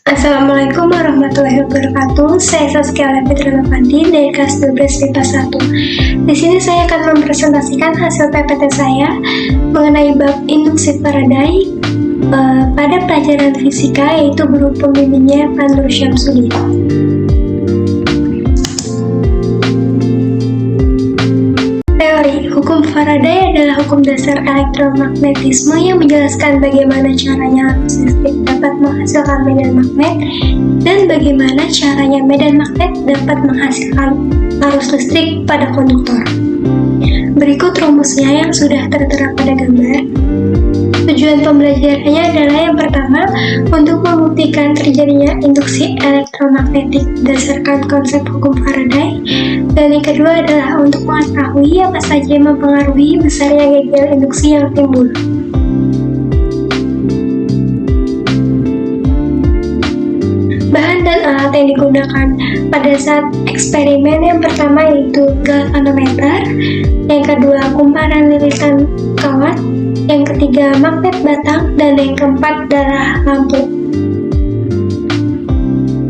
Assalamualaikum warahmatullahi wabarakatuh. Saya Saskia Fitri Novanti dari kelas 12 MIPA 1. Di sini saya akan mempresentasikan hasil PPT saya mengenai bab induksi Faraday pada pelajaran fisika, yaitu guru pembimbingnya Pak Nur Syamsuddin. Teori hukum Faraday adalah hukum dasar elektromagnetisme yang menjelaskan bagaimana caranya arus listrik dapat menghasilkan medan magnet dan bagaimana caranya medan magnet dapat menghasilkan arus listrik pada konduktor. Berikut rumusnya yang sudah tertera pada gambar. Tujuan pembelajarannya adalah yang pertama, untuk membuktikan terjadinya induksi elektromagnetik berdasarkan konsep hukum Faraday, dan yang kedua adalah untuk mengetahui apa saja yang mempengaruhi besarnya gegel induksi yang timbul. Bahan dan alat yang digunakan pada saat eksperimen yang pertama yaitu galvanometer, yang kedua kumparan lilitan kawat, yang ketiga magnet batang, dan yang keempat adalah lampu.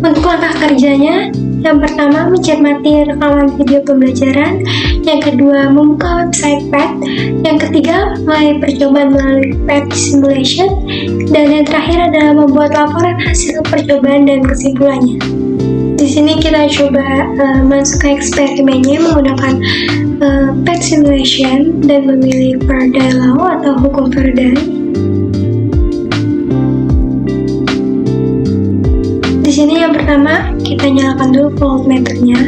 Untuk langkah kerjanya, yang pertama mencermati rekaman video pembelajaran, yang kedua membuka website PET, yang ketiga mulai percobaan melalui PET simulation, dan yang terakhir adalah membuat laporan hasil percobaan dan kesimpulannya. Di sini kita coba masuk ke eksperimennya menggunakan PET simulation dan memilih Faraday Law atau hukum Faraday. Di sini yang pertama kita nyalakan dulu voltmeternya,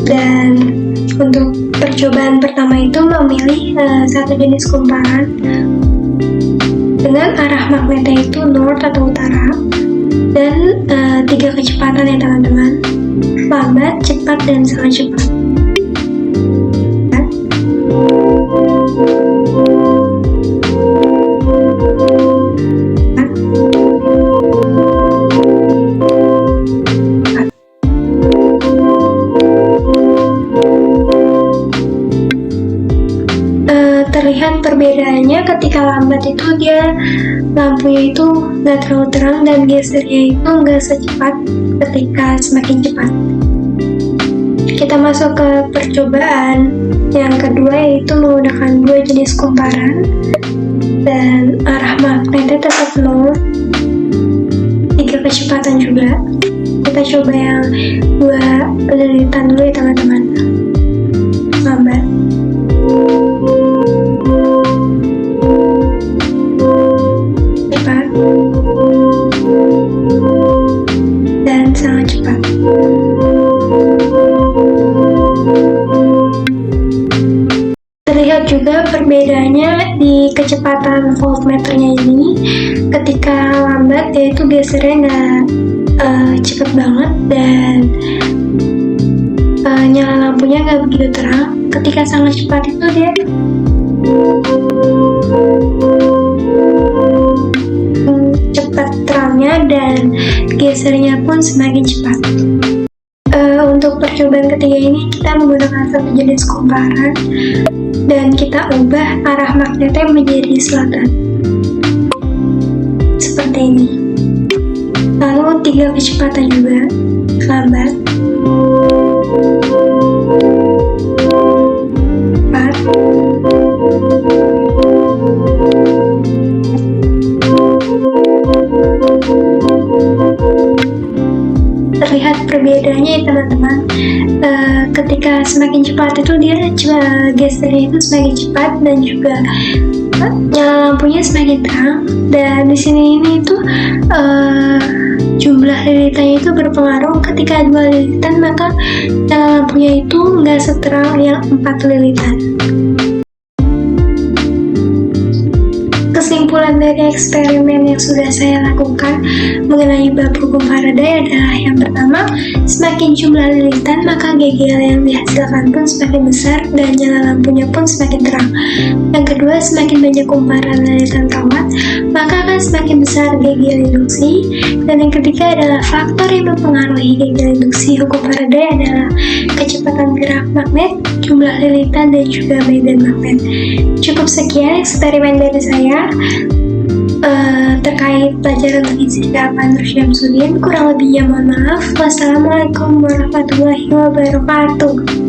dan untuk percobaan pertama itu memilih satu jenis kumparan dengan arah magnetnya itu north atau utara, dan 3 kecepatan ya teman-teman: lambat, cepat, dan sangat cepat. Terlihat perbedaannya ketika lambat itu dia lampunya itu nggak terlalu terang dan gesernya itu nggak secepat ketika semakin cepat. Kita masuk ke percobaan yang kedua, yaitu menggunakan 2 jenis kumparan dan arah magnetnya tetap north, 3 kecepatan juga. Kita coba yang 2 lilitan dulu ya teman-teman. Lambat, cepat, dan sangat cepat. Terlihat juga perbedaannya di kecepatan voltmeternya ini. Ketika lambat yaitu gesernya nggak cepet banget dan nyala lampunya nggak begitu terang. Ketika sangat cepat itu dia cepat terangnya dan gesernya pun semakin cepat. Untuk percobaan ketiga ini kita menggunakan satu jenis kumparan dan kita ubah arah magnetnya menjadi selatan seperti ini. Lalu 3 kecepatan juga, lambat, cepat, terlihat perbedaannya ya teman-teman. Ketika semakin cepat itu dia gesernya itu semakin cepat dan juga nyala lampunya semakin terang. Dan di sini ini itu jumlah lilitannya itu berpengaruh. Ketika 2 lilitan maka nyala lampunya itu nggak seterang yang 4 lilitan. Kesimpulan dari eksperimen yang sudah saya lakukan mengenai bab hukum Faraday adalah yang pertama, semakin jumlah lilitan maka gegel yang dihasilkan pun semakin besar dan nyala lampunya pun semakin terang. Yang kedua, semakin banyak kumparan lilitan kawat maka akan semakin besar gegel induksi. Dan yang ketiga adalah faktor yang mempengaruhi gegel induksi hukum Faraday adalah kecepatan gerak magnet, jumlah lilitan, dan juga medan magnet. Cukup sekian eksperimen dari saya terkait pelajaran fisika Nur Syamsuddin. Kurang lebihnya mohon maaf. Wassalamualaikum warahmatullahi wabarakatuh.